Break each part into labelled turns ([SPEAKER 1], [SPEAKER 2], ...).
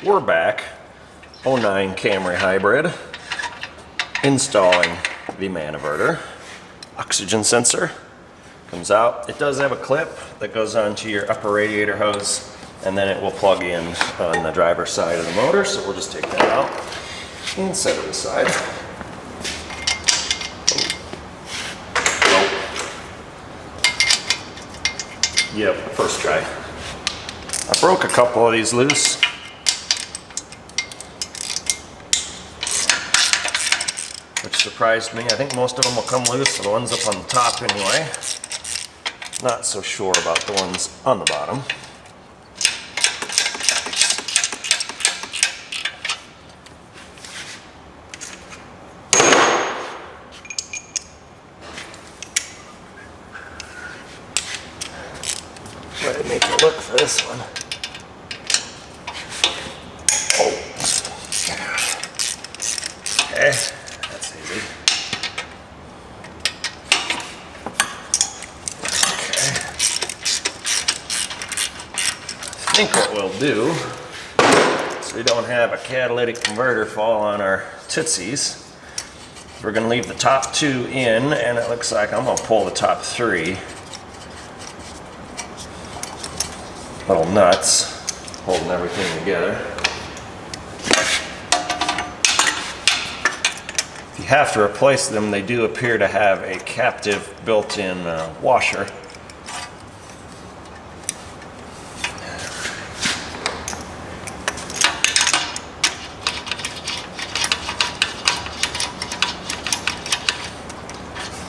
[SPEAKER 1] We're back. 09 Camry Hybrid. Installing the man inverter. Oxygen sensor comes out. It does have a clip that goes onto your upper radiator hose, and then it will plug in on the driver's side of the motor. So we'll just take that out and set it aside. Yep, first try. I broke a couple of these loose. Which surprised me. I think most of them will come loose, so the ones up on the top anyway. Not so sure about the ones on the bottom. Let me make a look for this one. Oh. Okay, that's easy. Okay. I think what we'll do, so we don't have a catalytic converter fall on our tootsies, we're going to leave the top two in, and it looks like I'm going to pull the top three. Little nuts holding everything together. If you have to replace them, they do appear to have a captive built-in washer.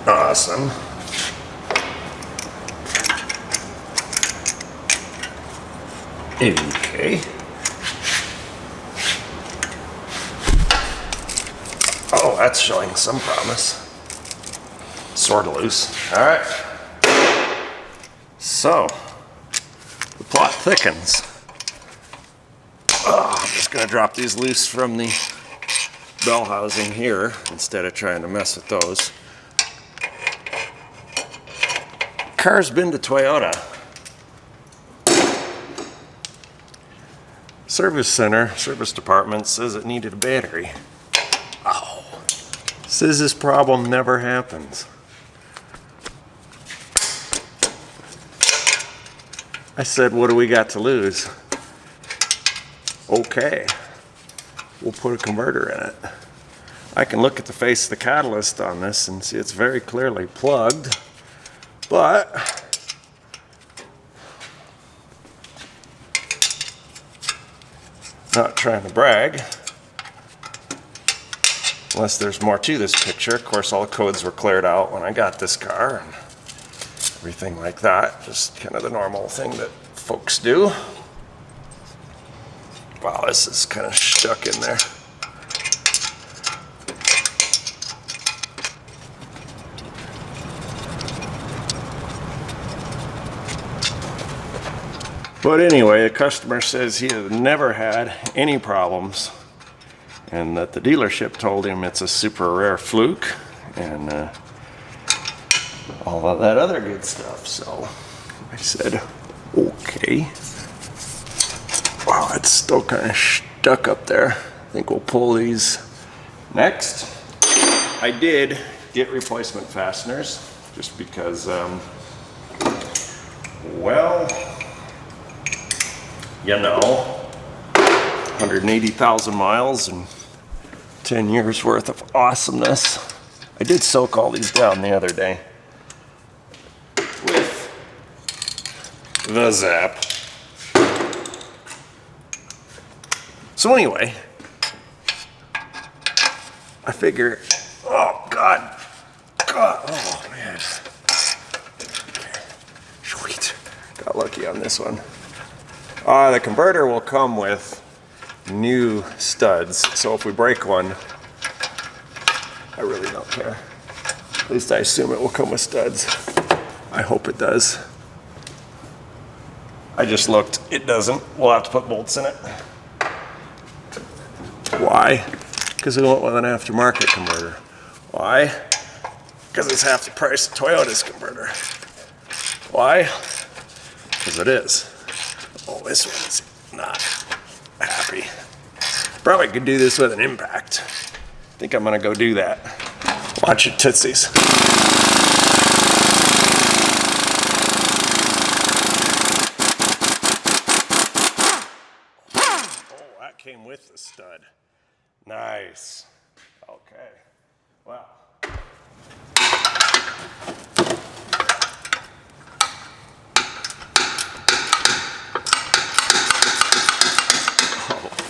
[SPEAKER 1] Awesome. Okay. Oh, that's showing some promise. Sort of loose. All right. So, the plot thickens. Oh, I'm just going to drop these loose from the bell housing here instead of trying to mess with those. Car's been to Toyota. Service center, service department says it needed a battery. Oh, says this problem never happens. I said, what do we got to lose? Okay, we'll put a converter in it. I can look at the face of the catalyst on this and see it's very clearly plugged, but not trying to brag, unless there's more to this picture. Of course, all the codes were cleared out when I got this car and everything like that. Just kind of the normal thing that folks do. Wow, this is kind of stuck in there. But anyway, the customer says he has never had any problems, and that the dealership told him it's a super rare fluke, and all of that other good stuff. So I said, okay. Wow, it's still kind of stuck up there. I think we'll pull these next. I did get replacement fasteners, just because, well, you know, 180,000 miles and 10 years worth of awesomeness. I did soak all these down the other day with the Zap. So anyway, I figure, oh God, oh man. Okay. Sweet, got lucky on this one. The converter will come with new studs, so if we break one, I really don't care. At least I assume it will come with studs. I hope it does. I just looked, it doesn't. We'll have to put bolts in it. Why? Because we went with an aftermarket converter. Why? Because it's half the price of Toyota's converter. Why? Because it is. Oh, this one's not happy. Probably could do this with an impact. I think I'm gonna go do that. Watch it, tootsies. Oh, that came with the stud. Nice. Okay. Wow.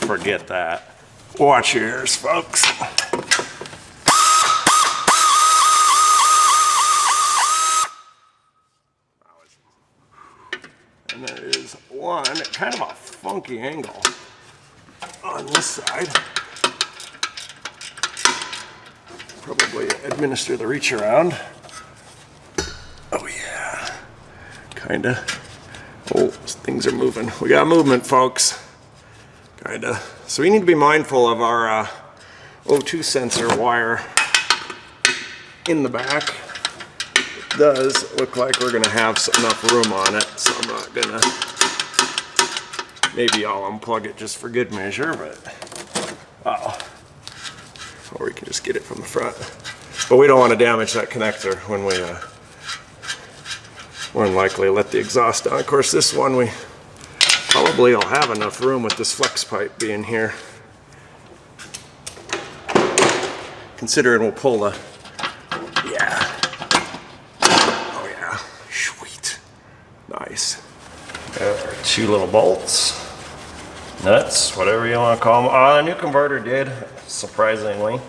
[SPEAKER 1] Forget that. Watch your ears, folks. And there is one, kind of a funky angle on this side. Probably administer the reach around. Oh yeah, kinda. Oh, things are moving. We got movement, folks. Kinda. So we need to be mindful of our O2 sensor wire in the back. It does look like we're gonna have enough room on it, so I'm not gonna, maybe I'll unplug it just for good measure, but or we can just get it from the front. But we don't want to damage that connector when we more than likely let the exhaust down. Of course, this one we probably will have enough room with this flex pipe being here. Considering we'll pull the, yeah. Oh yeah, sweet. Nice. Got our two little bolts, nuts, whatever you want to call them. The new converter did, surprisingly,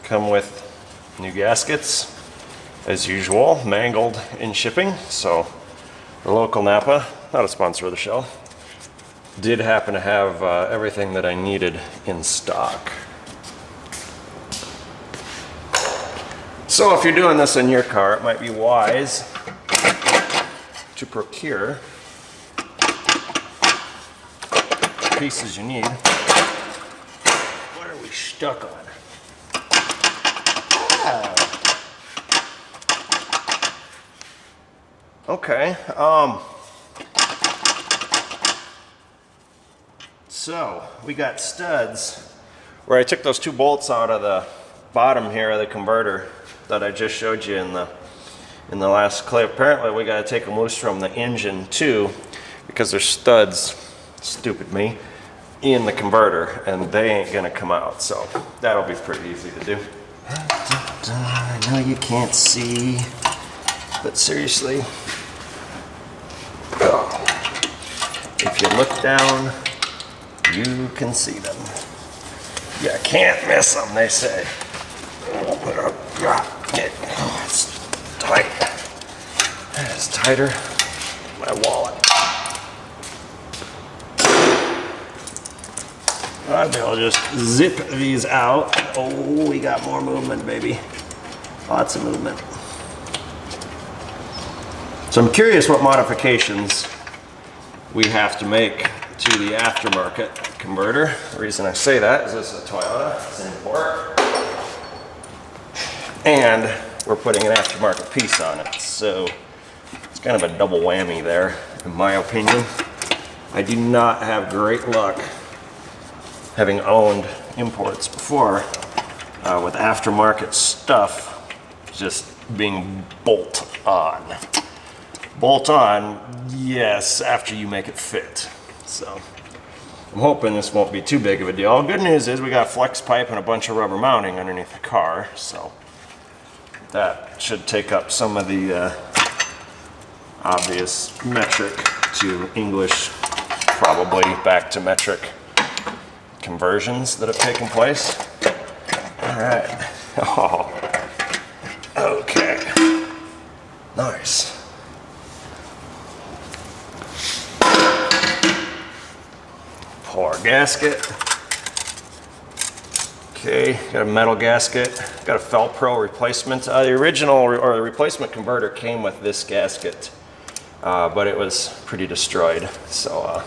[SPEAKER 1] come with new gaskets, as usual, mangled in shipping. So the local Napa, not a sponsor of the show, did happen to have everything that I needed in stock. So if you're doing this in your car, it might be wise to procure pieces you need. What are we stuck on? Okay. So we got studs where I took those two bolts out of the bottom here of the converter that I just showed you in the last clip. Apparently we got to take them loose from the engine too, because there's studs, stupid me, in the converter, and they ain't gonna come out. So that'll be pretty easy to do. I know you can't see, but seriously, if you look down, you can see them. You can't miss them, they say. Oh, it's tight. That is tighter than my wallet. I'll be able to just zip these out. Oh, we got more movement, baby. Lots of movement. So I'm curious what modifications we have to make to the aftermarket converter. The reason I say that is this is a Toyota, it's an import. And we're putting an aftermarket piece on it. So it's kind of a double whammy there, in my opinion. I do not have great luck, having owned imports before, with aftermarket stuff just being bolt on. Bolt on, yes, after you make it fit. So I'm hoping this won't be too big of a deal. Good news is we got flex pipe and a bunch of rubber mounting underneath the car, so that should take up some of the obvious metric to English, probably back to metric conversions that have taken place. All right. Oh, okay. Nice. Pull our gasket. Okay, got a metal gasket. Got a Felpro replacement. The original or the replacement converter came with this gasket, but it was pretty destroyed. So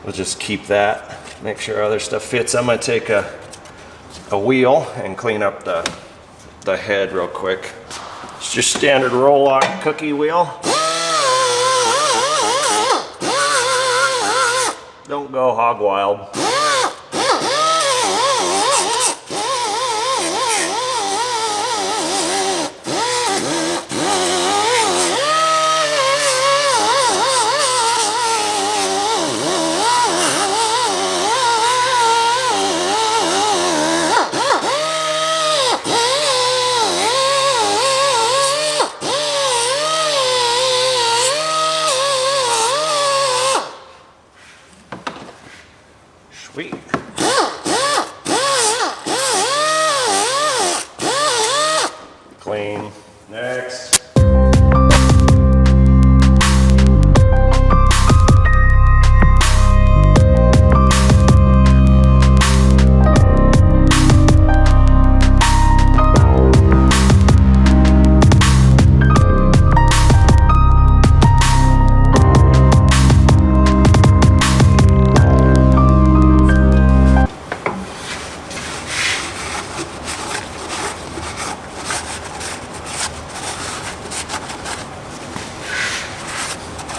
[SPEAKER 1] we'll just keep that. Make sure other stuff fits. I'm gonna take a wheel and clean up the head real quick. It's just standard roll lock cookie wheel. Don't go hog wild. Sweet. Clean. Next.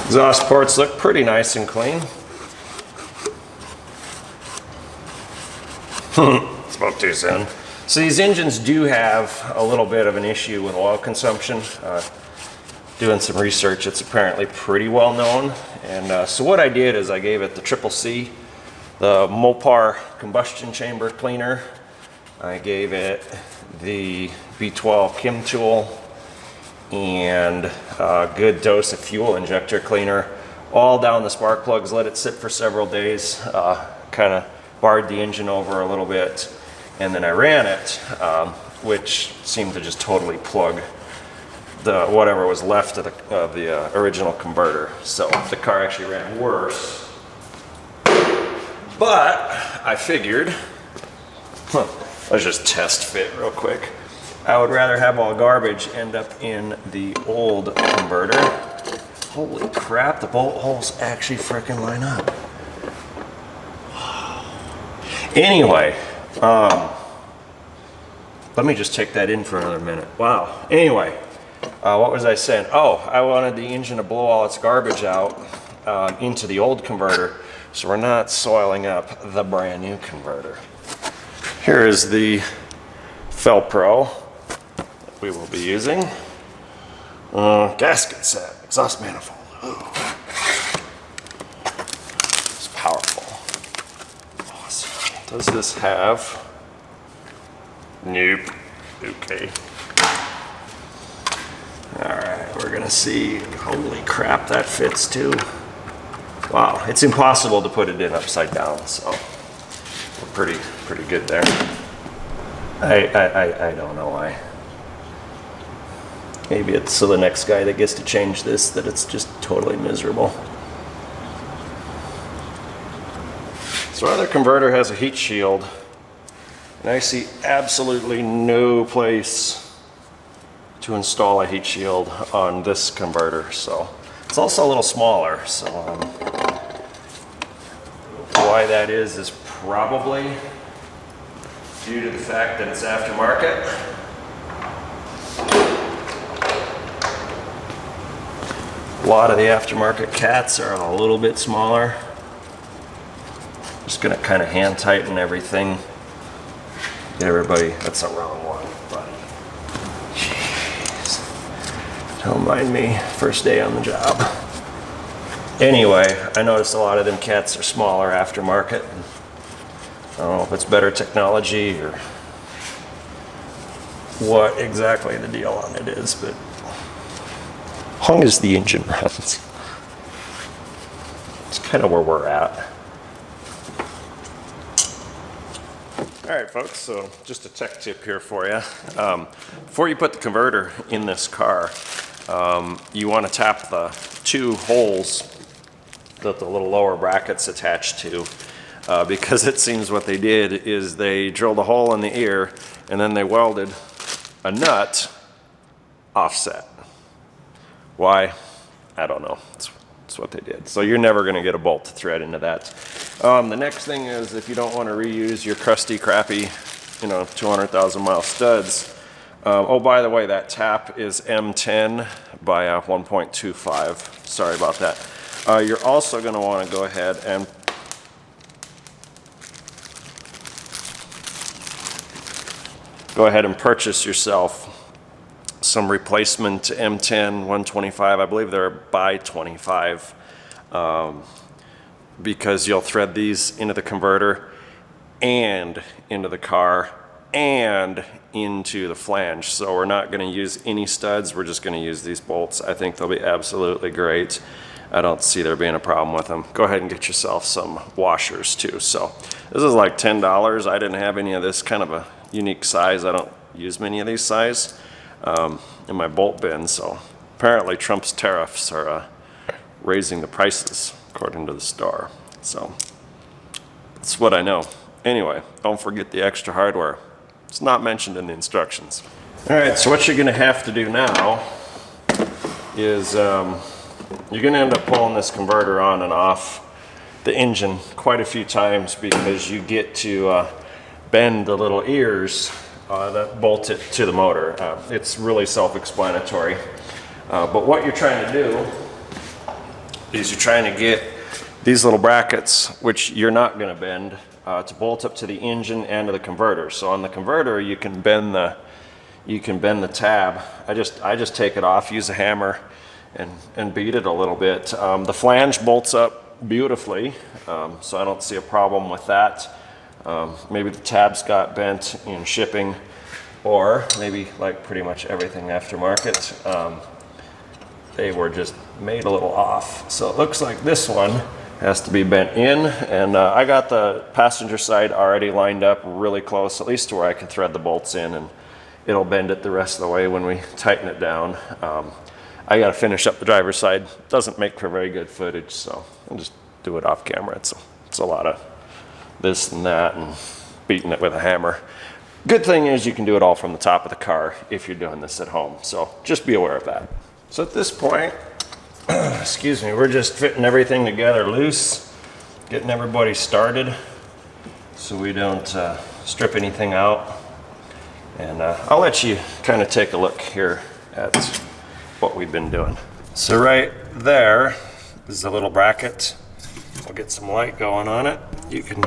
[SPEAKER 1] Exhaust ports look pretty nice and clean. Spoke too soon. So these engines do have a little bit of an issue with oil consumption. Doing some research, it's apparently pretty well known. And so what I did is I gave it the C, the Mopar combustion chamber cleaner. I gave it the V12 Kim tool and a good dose of fuel injector cleaner all down the spark plugs, let it sit for several days, kind of barred the engine over a little bit, and then I ran it, which seemed to just totally plug the whatever was left of the original converter. So the car actually ran worse, but I figured, let's just test fit real quick. I would rather have all garbage end up in the old converter. Holy crap, the bolt holes actually freaking line up. Anyway, let me just take that in for another minute. Wow. Anyway, what was I saying? Oh, I wanted the engine to blow all its garbage out into the old converter, so we're not soiling up the brand new converter. Here is the Felpro we will be using. Gasket set, exhaust manifold. Ooh. It's powerful. Awesome. Does this have? Nope. Okay. Alright, we're gonna see. Holy crap, that fits too. Wow, it's impossible to put it in upside down, so we're pretty good there. I don't know why. Maybe it's so the next guy that gets to change this that it's just totally miserable. So our other converter has a heat shield, and I see absolutely no place to install a heat shield on this converter. So it's also a little smaller. So why that is probably due to the fact that it's aftermarket. A lot of the aftermarket cats are a little bit smaller. Just gonna kind of hand tighten everything. Get everybody, that's the wrong one, buddy. Jeez. Don't mind me, first day on the job. Anyway, I noticed a lot of them cats are smaller aftermarket. I don't know if it's better technology or what exactly the deal on it is, but as long as the engine runs, it's kind of where we're at. All right, folks, so just a tech tip here for you. Before you put the converter in this car, you want to tap the two holes that the little lower bracket's attached to, because it seems what they did is they drilled a hole in the ear and then they welded a nut offset. Why? I don't know. That's what they did. So you're never going to get a bolt to thread into that. The next thing is, if you don't want to reuse your crusty, crappy, 200,000 mile studs. Oh, by the way, that tap is M10 by 1.25. Sorry about that. You're also going to want to go ahead and go ahead and purchase yourself some replacement M10 125. I believe they're by 25, because you'll thread these into the converter and into the car and into the flange. So we're not going to use any studs. We're just going to use these bolts. I think they'll be absolutely great. I don't see there being a problem with them. Go ahead and get yourself some washers too. So this is like $10. I didn't have any of this kind of a unique size. I don't use many of these size in my bolt bin. So apparently Trump's tariffs are raising the prices according to the store. So that's what I know. Anyway, don't forget the extra hardware. It's not mentioned in the instructions. All right, so what you're gonna have to do now is you're gonna end up pulling this converter on and off the engine quite a few times, because you get to bend the little ears that bolt it to the motor. It's really self-explanatory. But what you're trying to do is you're trying to get these little brackets, which you're not gonna bend, to bolt up to the engine and to the converter. So on the converter, you can bend the tab. I just take it off, use a hammer, and beat it a little bit. The flange bolts up beautifully, so I don't see a problem with that. Maybe the tabs got bent in shipping, or maybe like pretty much everything aftermarket, they were just made a little off. So it looks like this one has to be bent in, and I got the passenger side already lined up really close, at least to where I can thread the bolts in, and it'll bend it the rest of the way when we tighten it down. I got to finish up the driver's side. Doesn't make for very good footage, so I'll just do it off camera. It's a lot of this and that and beating it with a hammer. Good thing is you can do it all from the top of the car if you're doing this at home, so just be aware of that. So at this point, excuse me, we're just fitting everything together loose, getting everybody started so we don't strip anything out. And I'll let you kind of take a look here at what we've been doing. So right there is a little bracket. I'll get some light going on it. You can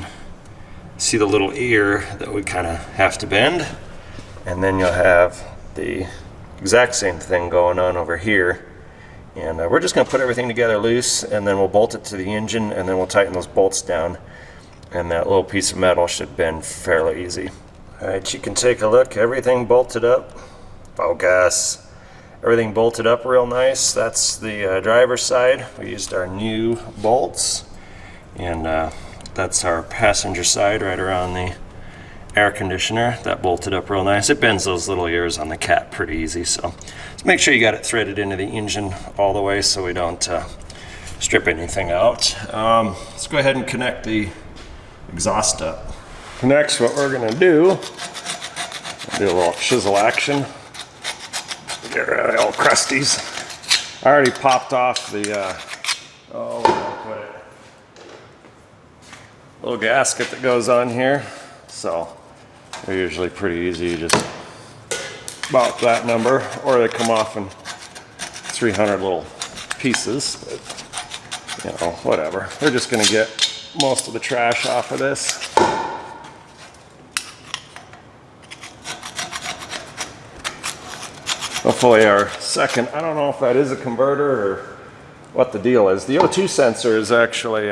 [SPEAKER 1] see the little ear that we kind of have to bend. And then you'll have the exact same thing going on over here. And we're just going to put everything together loose, and then we'll bolt it to the engine, and then we'll tighten those bolts down, and that little piece of metal should bend fairly easy. All right, you can take a look. Everything bolted up. Focus. Everything bolted up real nice. That's the driver's side. We used our new bolts, and that's our passenger side right around the air conditioner. That bolted up real nice. It bends those little ears on the cat pretty easy, so just make sure you got it threaded into the engine all the way so we don't strip anything out. Let's go ahead and connect the exhaust up. Next, what we're gonna do a little chisel action. Get rid of all crusties. I already popped off the little gasket that goes on here, so they're usually pretty easy, just about that number, or they come off in 300 little pieces, but you know, whatever. We're just gonna get most of the trash off of this. Hopefully our second, I don't know if that is a converter or what the deal is. The O2 sensor is actually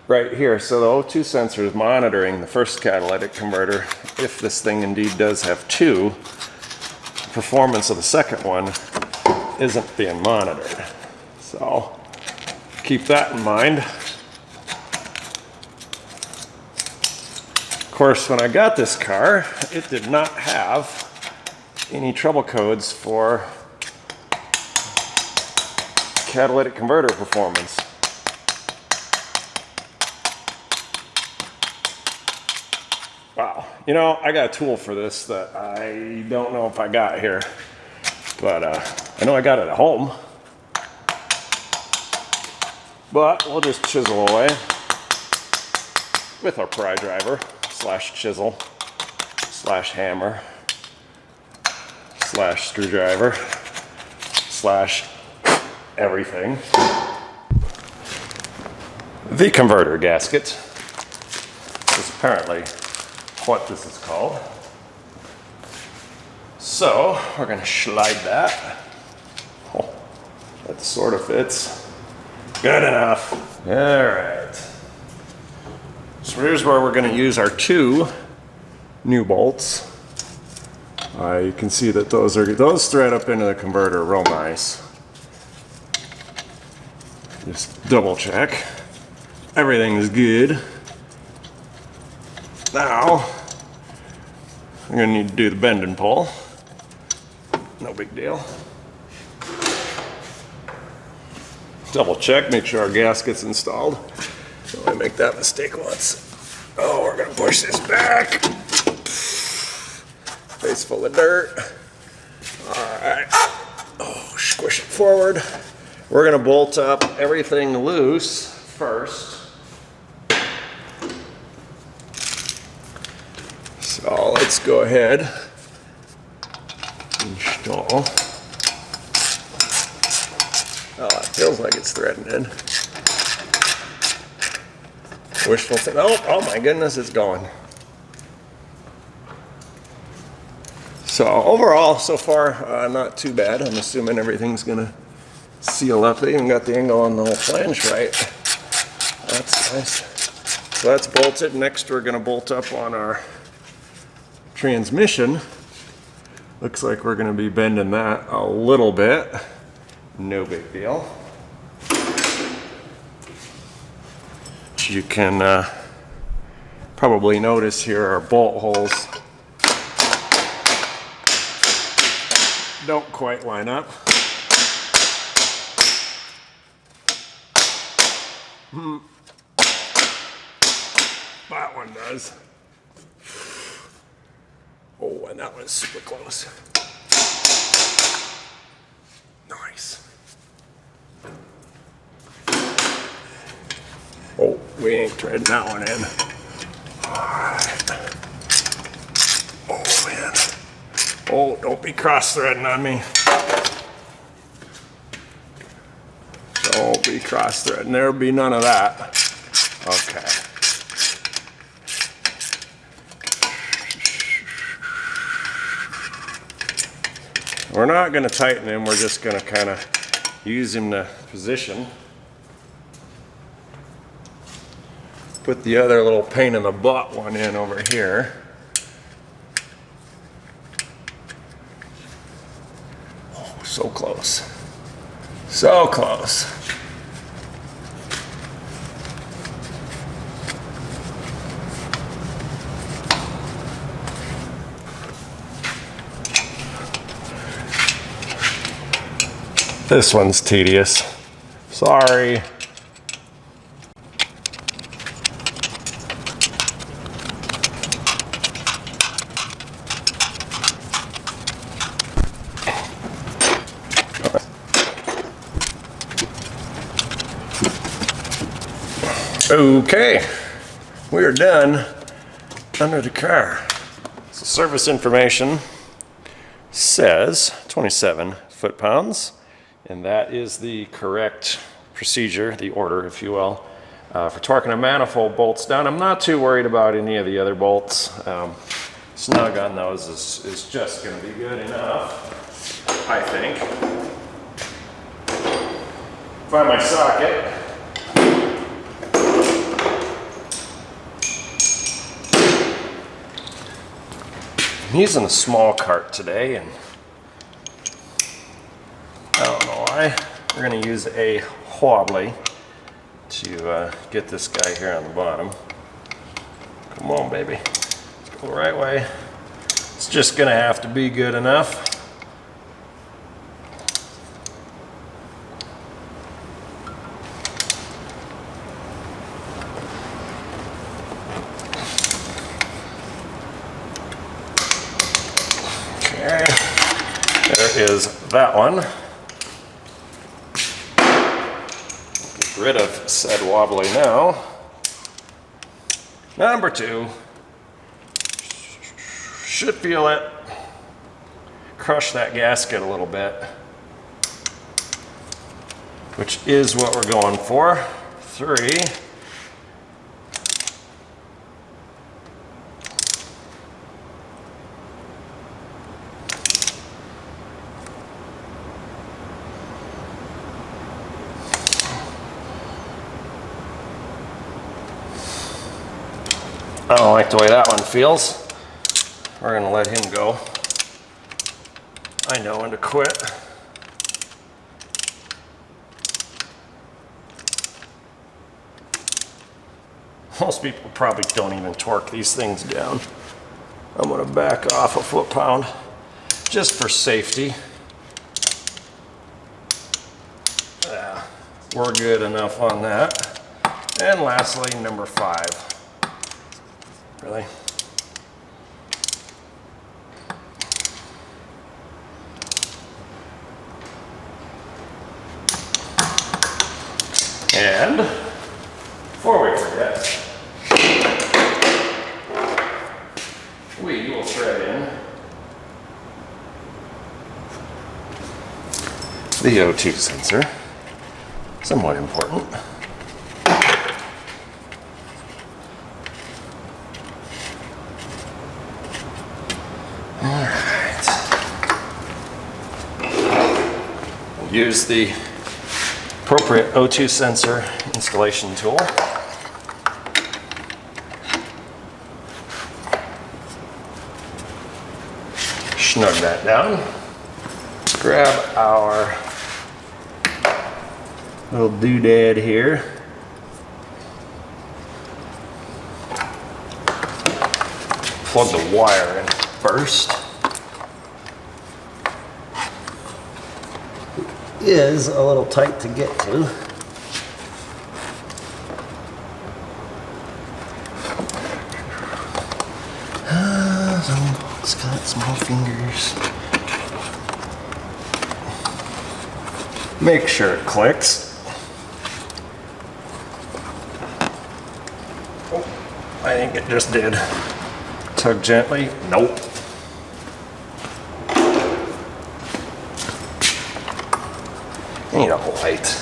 [SPEAKER 1] right here. So the O2 sensor is monitoring the first catalytic converter. If this thing indeed does have two, the performance of the second one isn't being monitored. So keep that in mind. Of course, when I got this car, it did not have any trouble codes for catalytic converter performance. Wow, you know, I got a tool for this that I don't know if I got here, but I know I got it at home. But we'll just chisel away with our pry driver slash chisel slash hammer slash screwdriver slash everything. The converter gasket is apparently what this is called. So we're going to slide that. Oh, that sort of fits. Good enough. All right. So here's where we're going to use our 2 new bolts. You can see that those thread up into the converter real nice. Just double check. Everything's good. Now, I'm going to need to do the bend and pull. No big deal. Double check, make sure our gasket's installed. Don't want to make that mistake once. Oh, we're going to push this back. Face full of dirt. All right. Oh, squish it forward. We're going to bolt up everything loose first. So let's go ahead. Install. Oh, it feels like it's threading in. Wishful thinking. Oh my goodness, it's going. So overall, so far, not too bad. I'm assuming everything's gonna seal up. They even got the angle on the whole flange right. That's nice. So that's bolted. Next, we're gonna bolt up on our transmission. Looks like we're gonna be bending that a little bit. No big deal. You can probably notice here our bolt holes don't quite line up. That one does. Oh, and that one's super close. Nice. Oh, we ain't threading that one in. Alright. Oh, man. Oh, don't be cross-threading on me. Don't be cross-threading. There'll be none of that. Okay. We're not going to tighten him. We're just going to kind of use him to position. Put the other little pain in the butt one in over here. Oh, so close. So close. This one's tedious. Sorry. Okay, we are done under the car. So service information says 27 foot-pounds, and that is the correct procedure, the order, if you will, for torquing a manifold bolts down. I'm not too worried about any of the other bolts. Snug on those is just going to be good enough, I think. Find my socket. I'm using a small cart today, and I don't know why. We're going to use a wobbly to get this guy here on the bottom. Come on, baby. Let's go the right way. It's just going to have to be good enough. There is that one. Get rid of said wobbly now. Number 2. Should feel it. Crush that gasket a little bit, which is what we're going for. 3. I don't like the way that one feels. We're gonna let him go. I know when to quit. Most people probably don't even torque these things down. I'm gonna back off a foot-pound just for safety. Yeah, we're good enough on that. And lastly, number 5. Really? And before we forget, we will thread in the O2 sensor, somewhat important. All right. We'll use the appropriate O2 sensor installation tool. Snug that down. Grab our little doodad here. Plug the wire in first. It is a little tight to get to. It's got small fingers. Make sure it clicks. Oh, I think it just did. Tug gently. Nope. Need a light.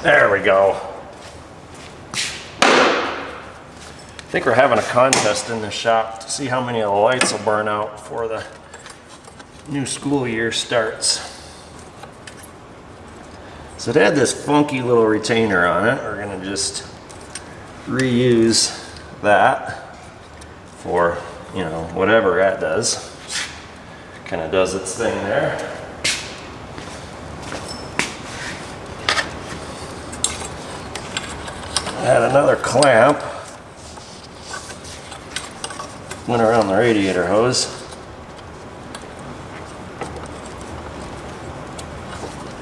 [SPEAKER 1] There we go. I think we're having a contest in the shop to see how many of the lights will burn out before the new school year starts. So it had this funky little retainer on it. We're gonna just reuse that for, you know, whatever that does. Kind of does its thing there. Add another clamp. Went around the radiator hose.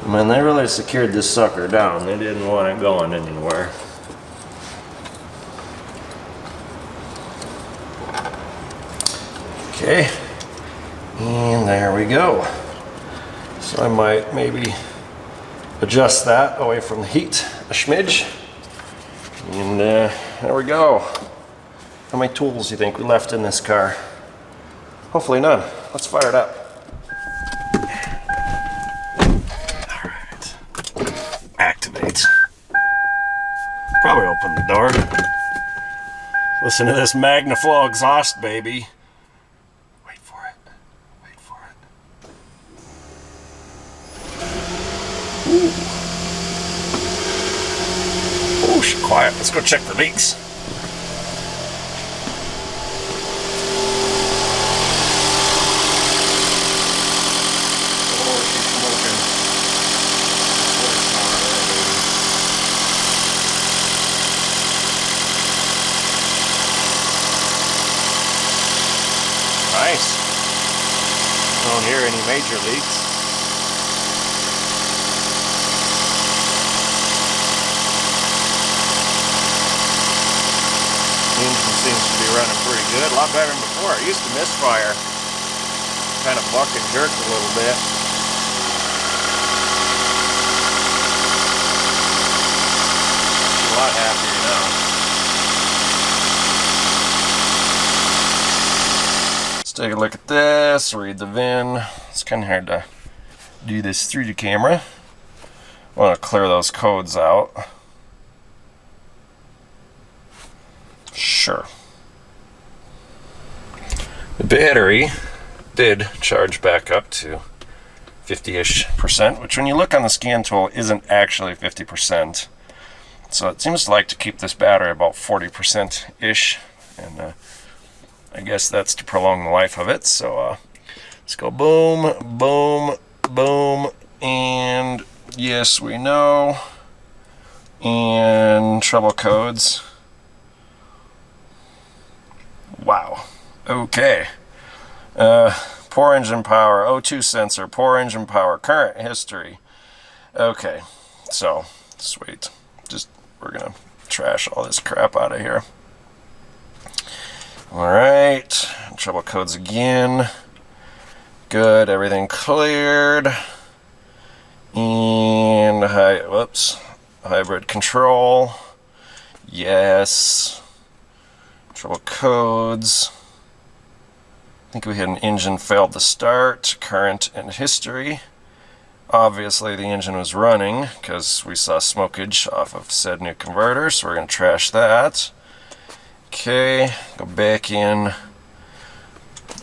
[SPEAKER 1] Man, they really secured this sucker down. They didn't want it going anywhere. Okay, and there we go. So I might maybe adjust that away from the heat a smidge. And there we go. How many tools do you think we left in this car? Hopefully none. Let's fire it up. All right. Activate. Probably open the door. Listen to this Magnaflow exhaust, baby. Wait for it. Wait for it. Ooh. Ooh, she's quiet. Let's go check the leaks. Nice. Don't hear any major leaks. Engine seems to be running pretty good. A lot better than before. It used to misfire. Kind of buck and jerk a little bit. A lot happier now. Take a look at this, read the VIN. It's kind of hard to do this through the camera. I want to clear those codes out. Sure. The battery did charge back up to 50-ish%, which when you look on the scan tool isn't actually 50%. So it seems to like to keep this battery about 40%-ish, and I guess that's to prolong the life of it. So let's go boom, boom, boom, and yes, we know, and trouble codes. Wow. Okay. Poor engine power, O2 sensor, poor engine power, current history. Okay, so sweet. We're gonna trash all this crap out of here. All right, trouble codes again. Good, everything cleared. And hybrid control. Yes. Trouble codes. I think we had an engine failed to start, current and history. Obviously the engine was running because we saw smokage off of said new converter, so we're going to trash that. Okay, go back in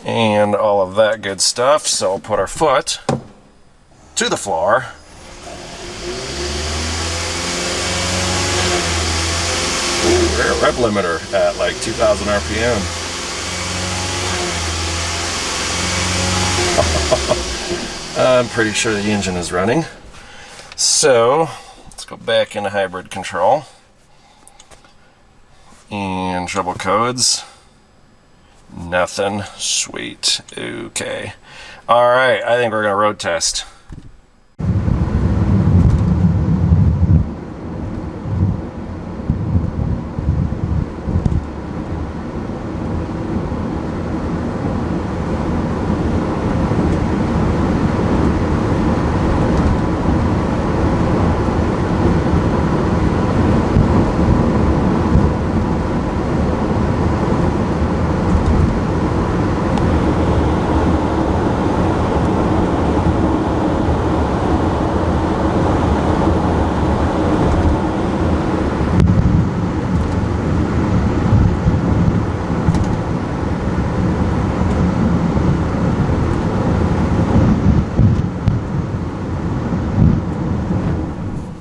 [SPEAKER 1] and all of that good stuff. So we'll put our foot to the floor. We're at rev limiter at like 2,000 RPM. I'm pretty sure the engine is running. So let's go back into hybrid control and trouble codes. Nothing. Sweet. Okay. All right. I think we're gonna road test.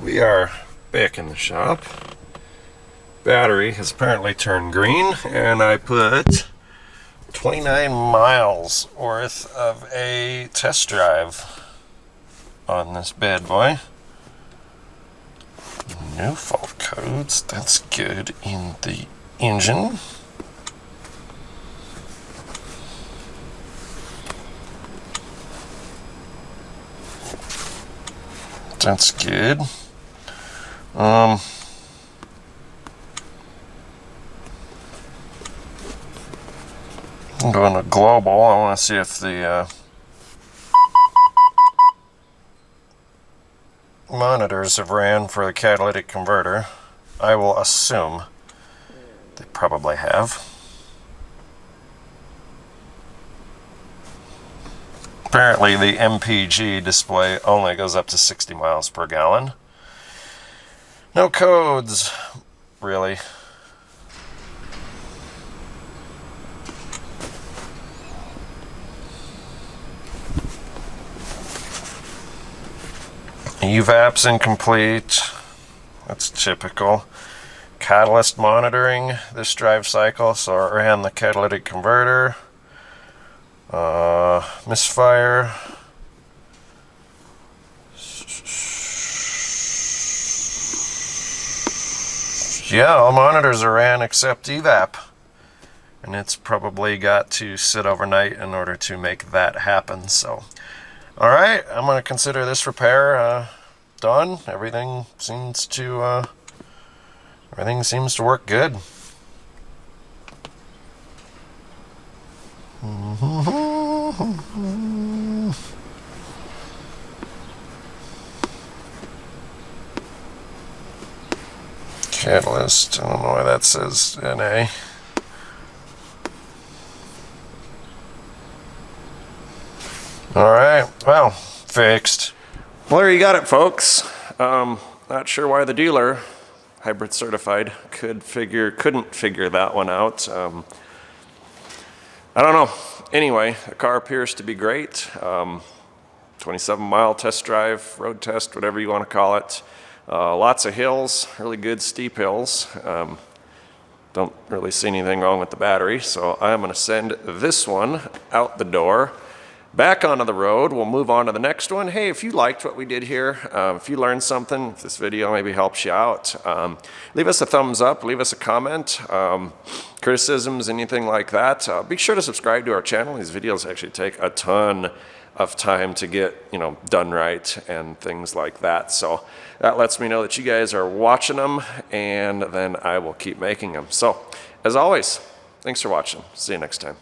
[SPEAKER 1] We are back in the shop. Battery has apparently turned green, and I put 29 miles worth of a test drive on this bad boy. No fault codes, that's good in the engine. That's good. I'm going to global. I want to see if the monitors have ran for the catalytic converter. I will assume they probably have. Apparently the MPG display only goes up to 60 miles per gallon. No codes, really. UVAP's incomplete. That's typical. Catalyst monitoring this drive cycle, so I ran the catalytic converter. Misfire. Yeah, all monitors are ran except evap, and it's probably got to sit overnight in order to make that happen. So all right, I'm going to consider this repair done. Everything seems to work good. Catalyst, I don't know why that says NA. Alright, well, fixed. Well, there you got it, folks. Not sure why the dealer, hybrid certified, couldn't figure that one out. I don't know. Anyway, the car appears to be great. 27-mile test drive, road test, whatever you want to call it. Lots of hills, really good steep hills. Don't really see anything wrong with the battery, so I'm going to send this one out the door. Back onto the road, we'll move on to the next one. Hey, if you liked what we did here, if you learned something, if this video maybe helps you out, leave us a thumbs up, leave us a comment, criticisms, anything like that. Be sure to subscribe to our channel. These videos actually take a ton of time to get, done right and things like that. So that lets me know that you guys are watching them, and then I will keep making them. So as always, thanks for watching. See you next time.